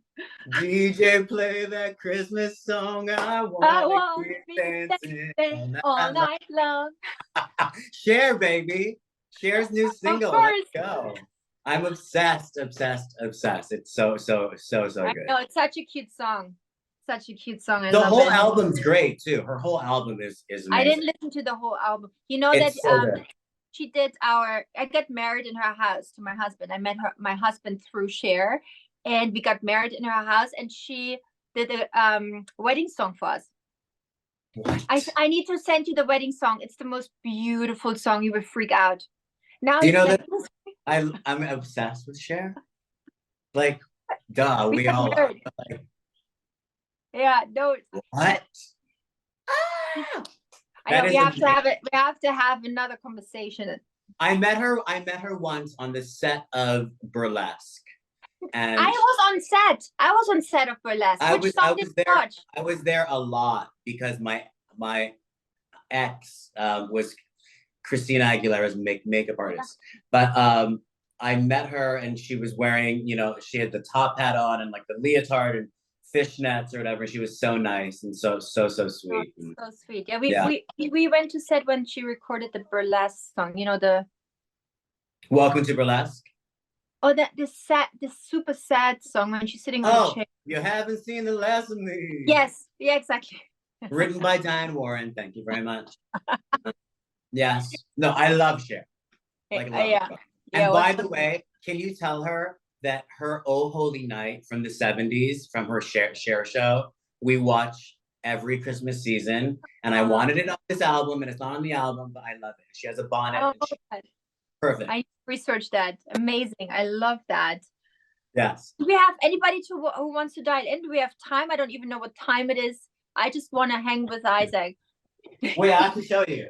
DJ, play that Christmas song. I want to be dancing all night long. Cher, baby. Cher's new single. Let's go. I'm obsessed. It's so good. No, it's such a cute song. Such a cute song. I the love whole it. album's great too. Her whole album is amazing. I didn't listen to the whole album. It's so good. She did I got married in her house to my husband. I met my husband through Cher, and we got married in her house, and she did a wedding song for us. What? I need to send you the wedding song. It's the most beautiful song. You will freak out. Now Do you know that I'm obsessed with Cher? Like, duh, we all are. Like, yeah, no. What? I know we have to have it. We have to have another conversation. I met her once on the set of Burlesque. And I was on set of Burlesque. Which song did you watch? I was there a lot because my ex was Christina Aguilera's makeup artist. But I met her, and she was wearing, she had the top hat on and like the leotard and fishnets or whatever. She was so nice and so sweet. Oh, so sweet. Yeah, we went to set when she recorded the Burlesque song. The Welcome to Burlesque. Oh, the super sad song when she's sitting on the chair. You haven't seen the last of me. Yes, yeah, exactly. Written by Diane Warren. Thank you very much. Yes. No, I love Cher. Like, yeah. And by the way, can you tell her that her Oh Holy Night from the 70s, from her Cher show, we watch every Christmas season, and I wanted it on this album, and it's not on the album, but I love it. She has a bonnet. Perfect. I researched that. Amazing. I love that. Yes. Do we have anybody who wants to dial in? Do we have time? I don't even know what time it is. I just want to hang with Isaac. Wait, I have to show you.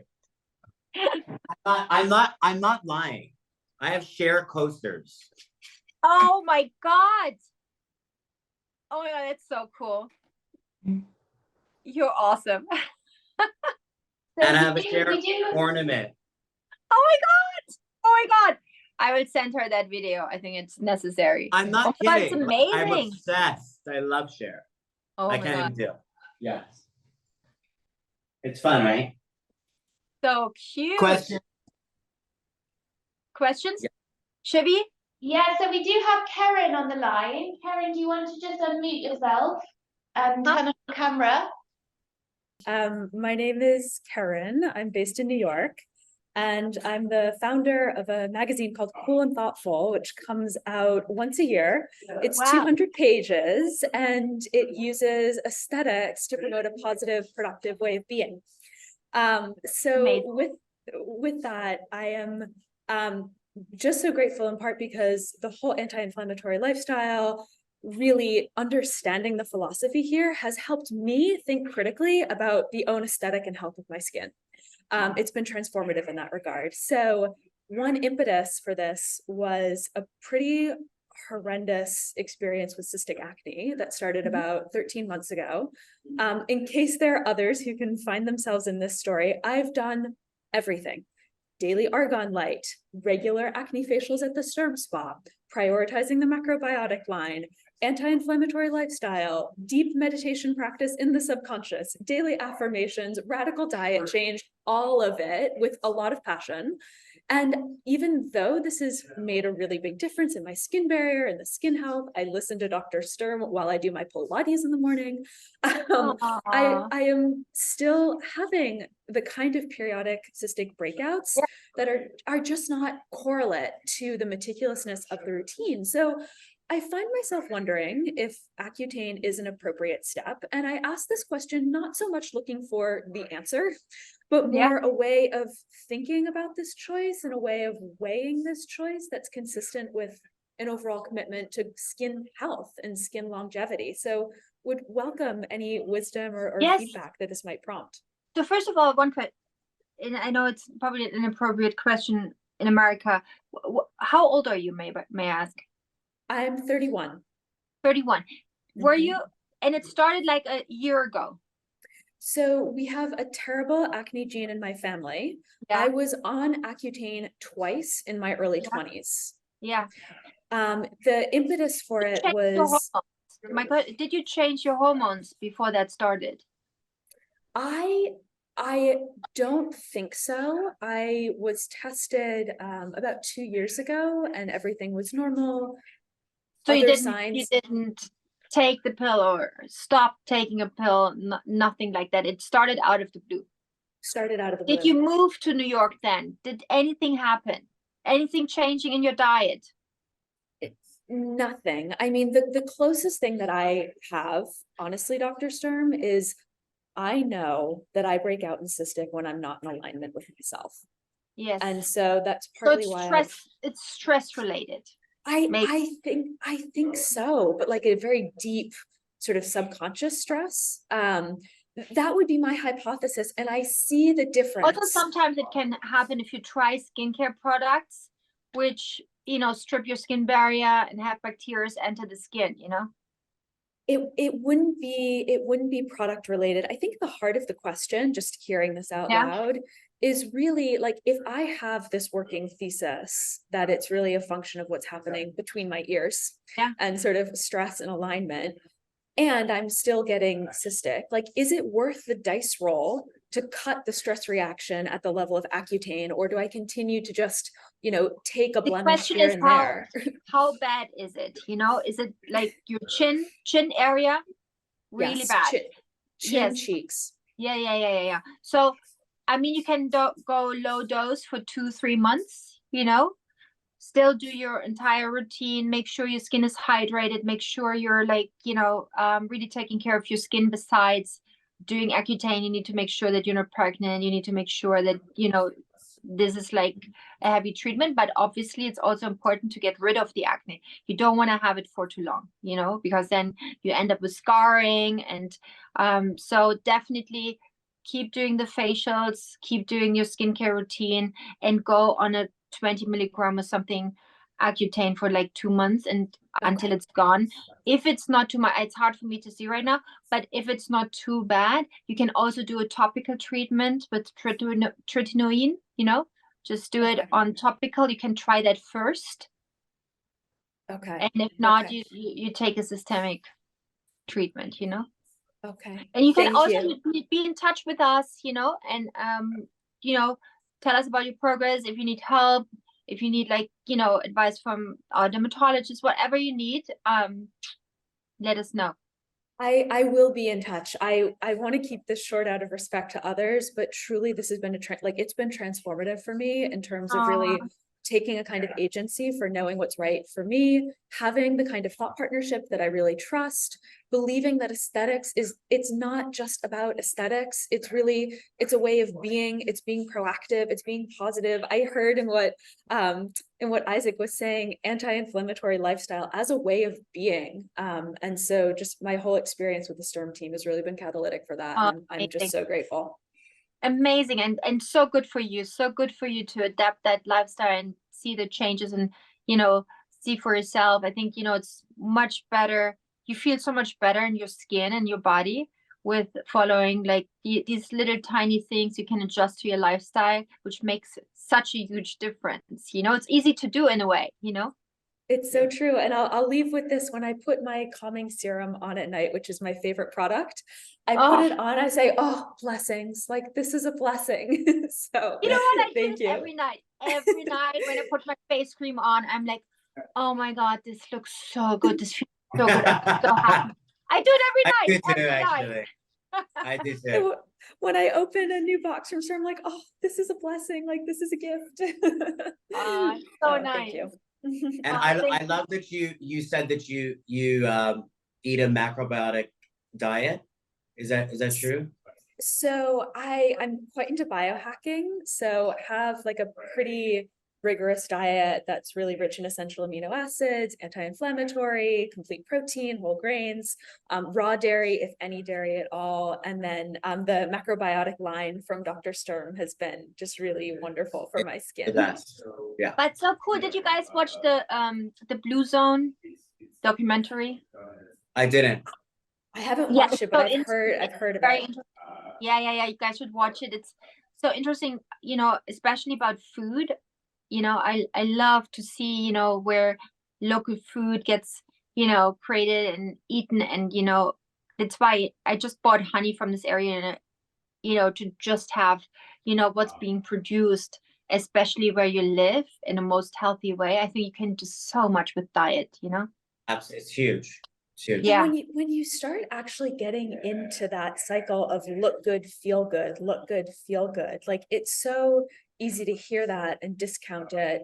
I'm not lying. I have Cher coasters. Oh my God. Oh my God, that's so cool. You're awesome. And I have a Cher ornament. Oh my God. Oh my God. I will send her that video. I think it's necessary. I'm not kidding. It's amazing. I'm obsessed. I love Cher. Oh I can't even do it. Yes. It's fun, right? So cute. Questions? Yeah. Shivi? Yeah, so we do have Karen on the line. Karen, do you want to just unmute yourself and turn on the camera? My name is Karen. I'm based in New York, and I'm the founder of a magazine called Cool and Thoughtful, which comes out once a year. It's 200 pages, and it uses aesthetics to promote a positive, productive way of being. So with that, I am just so grateful, in part because the whole anti-inflammatory lifestyle, really understanding the philosophy here, has helped me think critically about the own aesthetic and health of my skin. It's been transformative in that regard. So one impetus for this was a pretty horrendous experience with cystic acne that started Mhm. about 13 months ago. In case there are others who can find themselves in this story, I've done everything. Daily argon light, regular acne facials at the Sturm spa, prioritizing the macrobiotic line, anti-inflammatory lifestyle, deep meditation practice in the subconscious, daily affirmations, radical diet change, all of it with a lot of passion. And even though this has made a really big difference in my skin barrier and the skin health, I listen to Dr. Sturm while I do my Pilates in the morning. Aw. I am still having the kind of periodic cystic breakouts Yeah. that are just not correlate to the meticulousness of the routine. So I find myself wondering if Accutane is an appropriate step. And I ask this question not so much looking for the answer, but Yeah. more a way of thinking about this choice and a way of weighing this choice that's consistent with an overall commitment to skin health and skin longevity. So would welcome any wisdom or Yes. feedback that this might prompt. So first of all, one question, and I know it's probably an inappropriate question in America. How old are you, may I ask? I'm 31. 31. Were Mhm. you, and it started like a year ago. So we have a terrible acne gene in my family. Yeah. I was on Accutane twice in my early Yeah. 20s. Yeah. The impetus for it Change your was hormones. My God, did you change your hormones before that started? I don't think so. I was tested about 2 years ago and everything was normal. So you Other didn't signs take the pill or stop taking a pill, nothing like that. It started out of the blue. started out of the Did blue. you move to New York then? Did anything happen? Anything changing in your diet? Nothing. I mean, the closest thing that I have, honestly, Dr. Sturm, is I know that I break out in cystic when I'm not in alignment with myself. Yes. And so that's So partly it's why it's stress related. I think so, but like a very deep sort of subconscious stress. That would be my hypothesis, and I see the Also, difference. sometimes it can happen if you try skincare products, which, strip your skin barrier and have bacteria enter the skin, It wouldn't be product related. I think the heart of the question, just hearing this out Yeah. loud, is really like, if I have this working thesis that it's really a function of what's happening between my ears, Yeah. and sort of stress and alignment, and I'm still getting cystic, like, is it worth the dice roll to cut the stress reaction at the level of Accutane, or do I continue to just, take a The blemish question here is and there? how bad is it? Is it like your chin area really Yes, bad? chin, Yes. cheeks. Yeah. So, I mean, you can go low dose for 2-3 months, still do your entire routine, make sure your skin is hydrated, make sure you're like, really taking care of your skin. Besides doing Accutane, you need to make sure that you're not pregnant. You need to make sure that, this is like a heavy treatment, but obviously it's also important to get rid of the acne. You don't want to have it for too long, because then you end up with scarring. And so definitely keep doing the facials, keep doing your skincare routine, and go on a 20 milligram or something Accutane for like 2 months and until it's gone. If it's not too much, it's hard for me to see right now, but if it's not too bad, you can also do a topical treatment with tretinoin, just do it on topical. You can try that first. Okay. And if not, Okay. you take a systemic treatment, Okay. And you can Thank also you. be in touch with us, and tell us about your progress. If you need help, if you need advice from our dermatologist, whatever you need, let us know. I will be in touch. I want to keep this short out of respect to others, but truly this has been it's been transformative for me in terms of really taking a kind of agency for knowing what's right for me, having the kind of thought partnership that I really trust, believing that aesthetics it's not just about aesthetics. It's a way of being, it's being proactive, it's being positive. I heard in what Isaac was saying, anti-inflammatory lifestyle as a way of being. And so just my whole experience with the Sturm team has really been catalytic for that. And I'm just so grateful. Amazing. And so good for you to adapt that lifestyle and see the changes and see for yourself. I think, it's much better. You feel so much better in your skin and your body with following like these little tiny things you can adjust to your lifestyle, which makes such a huge difference. It's easy to do in a way. It's so true. And I'll leave with this. When I put my calming serum on at night, which is my favorite product, I put it on, I say, oh, blessings, like this is a blessing. So you know what? I do thank this you. every night. Every night when I put my face cream on, I'm like, oh my God, this looks so good. This feels so good. I'm so happy. I do it every I night. do too, Every night. actually. I do too. So when I open a new box from Sturm, I'm like, oh, this is a blessing. Like this is a gift. So Oh, nice. thank you. And I love that you said that you eat a macrobiotic diet. Is that true? So I'm quite into biohacking. So have like a pretty rigorous diet that's really rich in essential amino acids, anti-inflammatory, complete protein, whole grains, raw dairy, if any dairy at all. And then the macrobiotic line from Dr. Sturm has been just really wonderful for my skin. The best. Yeah. But so cool. Did you guys watch the Blue Zone documentary? I didn't. I haven't watched it, but so I've heard about it. Yeah. You guys should watch it. It's so interesting, especially about food. I love to see, where local food gets, created and eaten. And, that's why I just bought honey from this area, and, to just have, what's being produced, especially where you live in the most healthy way. I think you can do so much with diet, Absolutely. It's huge. It's huge. Yeah. When you start actually getting into that cycle of look good, feel good, look good, feel good, like it's so easy to hear that and discount it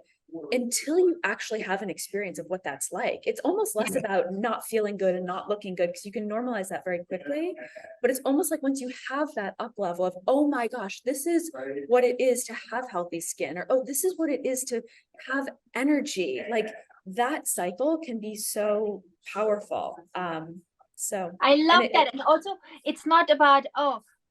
until you actually have an experience of what that's like. It's almost less about not feeling good and not looking good, because you can normalize that very quickly. But it's almost like once you have that up level of, oh my gosh, this is what it is to have healthy skin, or oh, this is what it is to have energy. Like that cycle can be so powerful. So I love that. And also it's not about,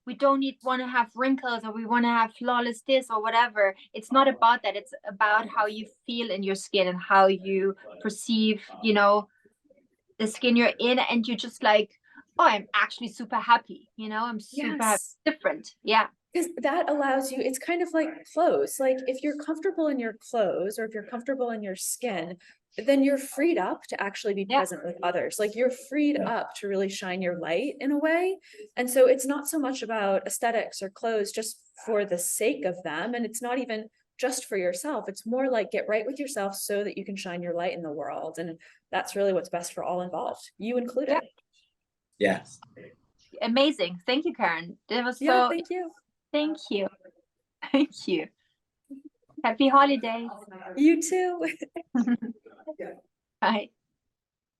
we don't want to have wrinkles, or we want to have flawless this or whatever. It's not about that. It's about how you feel in your skin and how you perceive, the skin you're in, and you're just like, oh, I'm actually super happy. I'm super happy. Different. Yeah. Because that allows you, it's kind of like clothes. Like if you're comfortable in your clothes, or if you're comfortable in your skin, then you're freed up to actually be present with others. Like you're freed up to really shine your light in a way. And so it's not so much about aesthetics or clothes just for the sake of them. And it's not even just for yourself. It's more like get right with yourself so that you can shine your light in the world. And that's really what's best for all involved, you included. Yes. Amazing. Thank you, Karen. That was so. Thank you. Thank you. Thank you. Happy holidays. You too. Bye.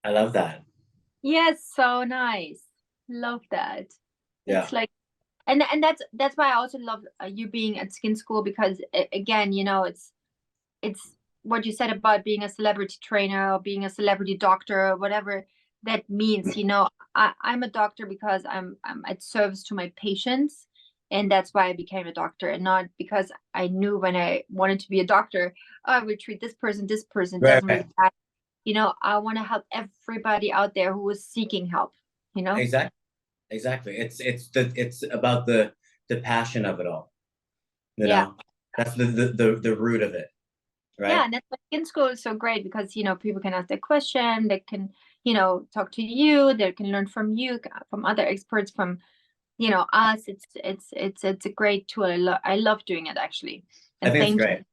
I love that. Yes, so nice. Love that. Yeah. It's like, and that's why I also love you being at Skin School, because again, it's what you said about being a celebrity trainer or being a celebrity doctor or whatever that means. I'm a doctor because I'm at service to my patients. And that's why I became a doctor, and not because I knew when I wanted to be a doctor, I would treat this person doesn't really matter. I want to help everybody out there who is seeking help, Exactly. It's about the passion of it all. That's the root of it. Right. Yeah, and that's why Skin School is so great, because people can ask their question, they can, talk to you, they can learn from you, from other experts, from us. It's a great tool. I love doing it, actually. And I think it's great.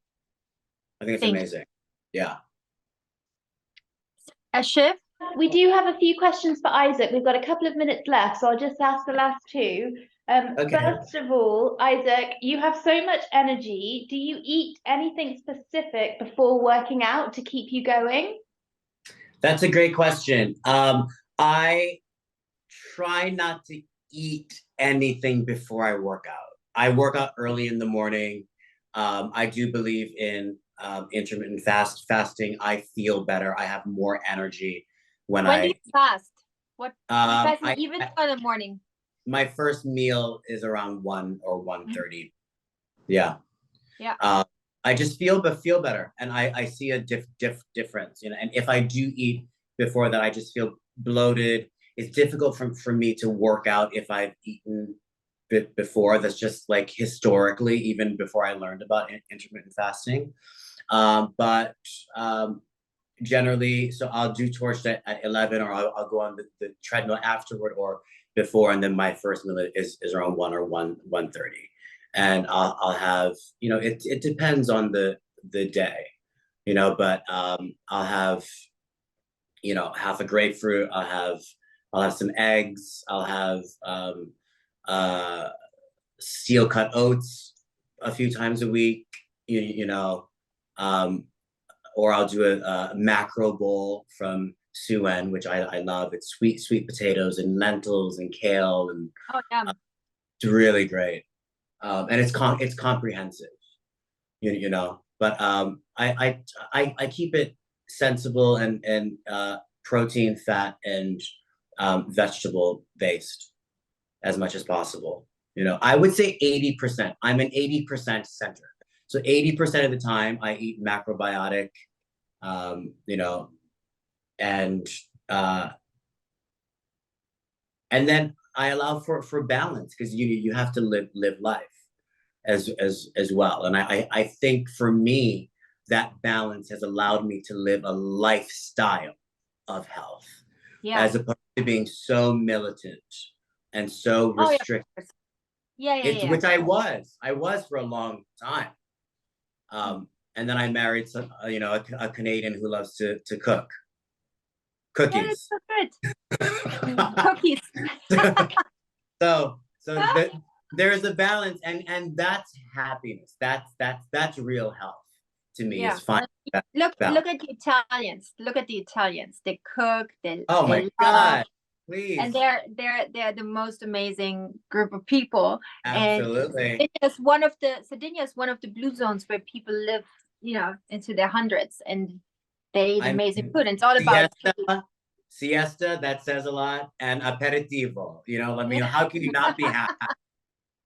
I think it's amazing. Yeah. Shiv? We do have a few questions for Isaac. We've got a couple of minutes left, so I'll just ask the last two. Okay. First of all, Isaac, you have so much energy. Do you eat anything specific before working out to keep you going? That's a great question. I try not to eat anything before I work out. I work out early in the morning. I do believe in intermittent fasting. I feel better. I have more energy when do you fast? What even in the morning? My first meal is around 1 or 1:30. Yeah. I just feel better, and I see a difference, you know. And if I do eat before that, I just feel bloated. It's difficult for me to work out if I've eaten before. That's just like historically, even before I learned about intermittent fasting. But generally, so I'll do torch at 11, or I'll go on the treadmill afterward or before, and then my first meal is around 1 or 1:30. And I'll have, you know, it depends on the day, you know, but I'll have, you know, half a grapefruit, I'll have some eggs, I'll have steel cut oats a few times a week, you know, or I'll do a macro bowl from Suen, which I love. It's sweet potatoes and lentils and kale, and Oh yeah. it's really great. And it's comprehensive, you know. But I keep it sensible and protein, fat, and vegetable based as much as possible. You know, I would say 80%. I'm an 80% center. So 80% of the time I eat macrobiotic, you know, and then I allow for balance, because you have to live life as well. And I think for me, that balance has allowed me to live a lifestyle of health, as opposed to being so militant and so restricted. Which I was for a long time. And then I married some, you know, a Canadian who loves to cook cookies. Yeah, that's so good. Cookies. so there is a balance, and that's happiness. That's real health to me. Yeah. Is fine. Look at the Italians. Look at the Italians. They cook. Oh they my God. Please. And they're the most amazing group of people. Absolutely. And Sardinia is one of the blue zones where people live, you know, into their hundreds, and they eat amazing food. And it's all about siesta, that says a lot, and aperitivo. You know, I mean, how can you not be happy?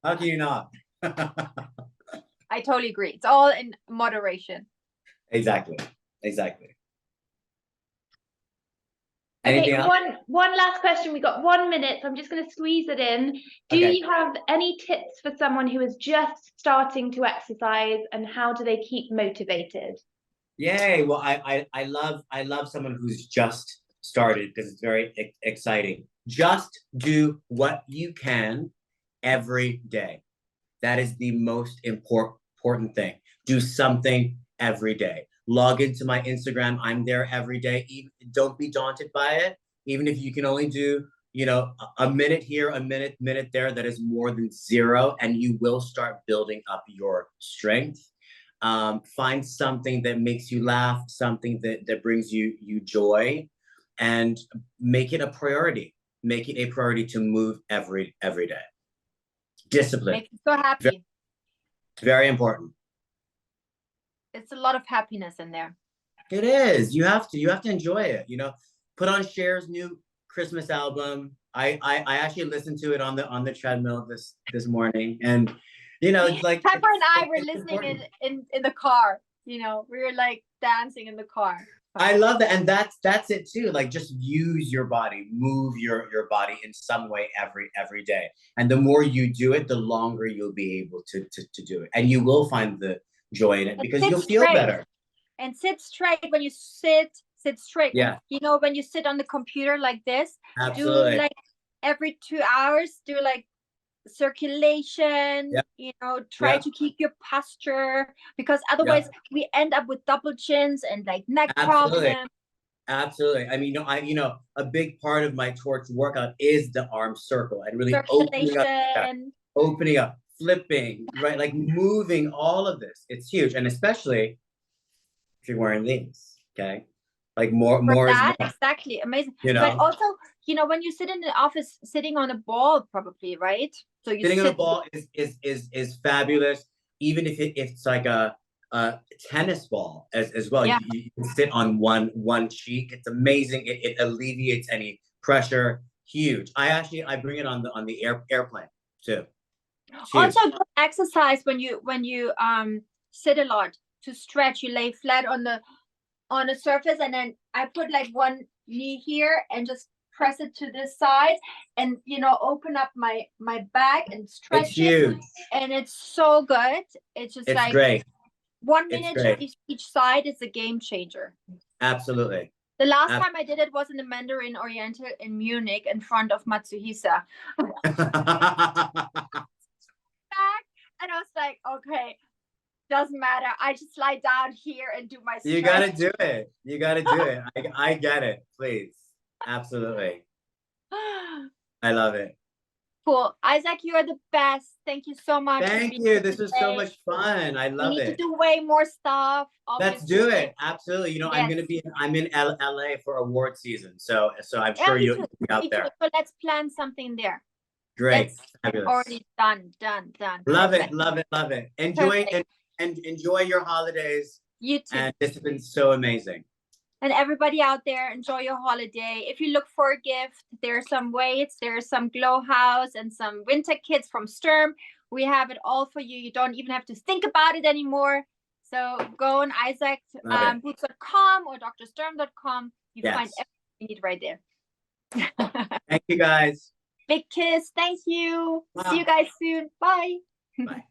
How can you not? I totally agree. It's all in moderation. Exactly. Okay, one last question. We got 1 minute, so I'm just going to squeeze it in. Do you have any tips for someone who is just starting to exercise, and how do they keep motivated? Yay! Well, I love someone who's just started, because it's very exciting. Just do what you can every day. That is the most important thing. Do something every day. Log into my Instagram. I'm there every day. Don't be daunted by it. Even if you can only do, you know, a minute here, a minute there, that is more than zero, and you will start building up your strength. Find something that makes you laugh, something that brings you joy, and make it a priority. Make it a priority to move every day. Discipline. Make you so happy. Very important. It's a lot of happiness in there. It is. You have to enjoy it. You know, put on Cher's new Christmas album. I actually listened to it on the treadmill this morning, and you know, it's like Pepper and I were listening in the car. You know, we were like dancing in the car. I love that, and that's it too. Like, just use your body, move your body in some way every day, and the more you do it, the longer you'll be able to do it, and you will find the joy in it, because you'll feel better. And sit straight. When you sit straight. Yeah. You know, when you sit on the computer like this, Absolutely. do like every 2 hours, do like circulation. Yep. You know, try to keep your posture, because otherwise we end up with double chins and like neck problems. Absolutely. I mean, a big part of my torch workout is the arm circle, and really opening up, flipping, right? Like moving all of this. It's huge. And especially if you're wearing these, okay? Like more that, exactly. Amazing. You know? But also, you know, when you sit in the office, sitting on a ball, probably, right? So you sitting on a ball is fabulous. Even if it's like a tennis ball as well. Yeah. You can sit on one cheek. It's amazing. It alleviates any pressure. Huge. I bring it on the airplane too. Also, exercise when you sit a lot. to stretch. You lay flat on the surface, and then I put like one knee here and just press it to this side, and open up my back and stretch It's huge. and it's so good. It's just like great. 1 minute each side is a game changer. Absolutely. The last time I did it was in the Mandarin Oriental in Munich in front of Matsuhisa. And I was like, okay, doesn't matter. I just lie down here and do my stretch. You got to do it. You got to do it. I get it. Please. Absolutely. I love it. Cool. Isaac, you are the best. Thank you so much. Thank you. This was so much fun. I love it. We need to do way more stuff. Obviously. Let's do it. Absolutely. I'm in LA for award season. So I'm sure you'll be out there. So let's plan something there. Great. Fabulous. Already done. Love it. Enjoy and enjoy your holidays. You too. And this has been so amazing. And everybody out there, enjoy your holiday. If you look for a gift, there are some weights, there's some glow house and some winter kits from Sturm. We have it all for you. You don't even have to think about it anymore. So go on isaacboots.com or drsturm.com. You find everything you need right there. Thank you guys. Big kiss. Thank you. Wow. See you guys soon. Bye. Bye.